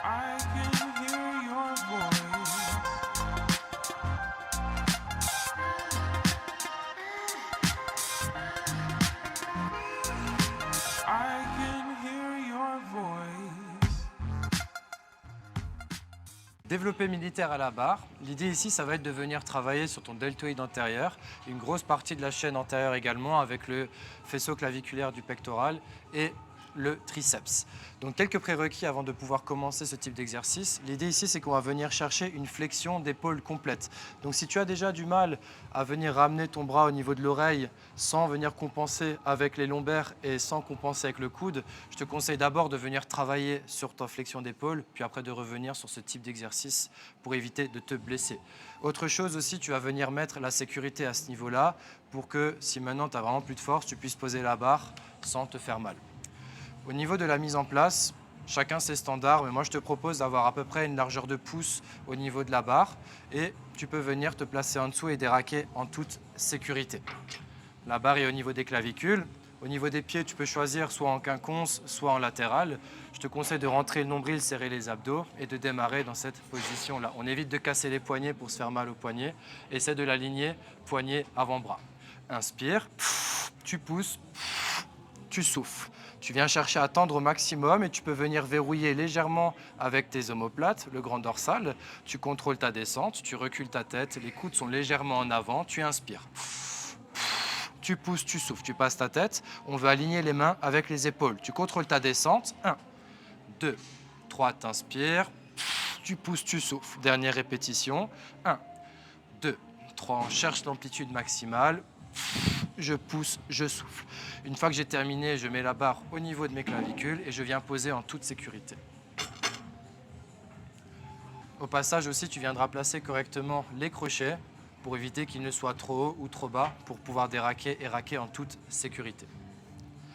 I can hear your voice. I can hear your voice. Développé militaire à la barre, l'idée ici, ça va être de venir travailler sur ton deltoïde antérieur, une grosse partie de la chaîne antérieure également, avec le faisceau claviculaire du pectoral et le triceps. Donc quelques prérequis avant de pouvoir commencer ce type d'exercice. L'idée ici, c'est qu'on va venir chercher une flexion d'épaule complète. Donc si tu as déjà du mal à venir ramener ton bras au niveau de l'oreille sans venir compenser avec les lombaires et sans compenser avec le coude, je te conseille d'abord de venir travailler sur ta flexion d'épaule, puis après de revenir sur ce type d'exercice pour éviter de te blesser. Autre chose aussi, tu vas venir mettre la sécurité à ce niveau-là pour que si maintenant tu n'as vraiment plus de force, tu puisses poser la barre sans te faire mal. Au niveau de la mise en place, chacun ses standards, mais moi je te propose d'avoir à peu près une largeur de pouce au niveau de la barre et tu peux venir te placer en dessous et déraquer en toute sécurité. La barre est au niveau des clavicules. Au niveau des pieds, tu peux choisir soit en quinconce, soit en latéral. Je te conseille de rentrer le nombril, serrer les abdos et de démarrer dans cette position-là. On évite de casser les poignets pour se faire mal aux poignets. Essaie de l'aligner poignet avant-bras. Inspire, tu pousses, tu souffles. Tu viens chercher à tendre au maximum et tu peux venir verrouiller légèrement avec tes omoplates, le grand dorsal. Tu contrôles ta descente, tu recules ta tête, les coudes sont légèrement en avant, tu inspires. Tu pousses, tu souffles, tu passes ta tête. On veut aligner les mains avec les épaules. Tu contrôles ta descente. 1, 2, 3, t'inspires. Tu pousses, tu souffles. Dernière répétition. 1, 2, 3, on cherche l'amplitude maximale. Je pousse, je souffle. Une fois que j'ai terminé, je mets la barre au niveau de mes clavicules et je viens poser en toute sécurité. Au passage aussi, tu viendras placer correctement les crochets pour éviter qu'ils ne soient trop hauts ou trop bas pour pouvoir déraquer et raquer en toute sécurité.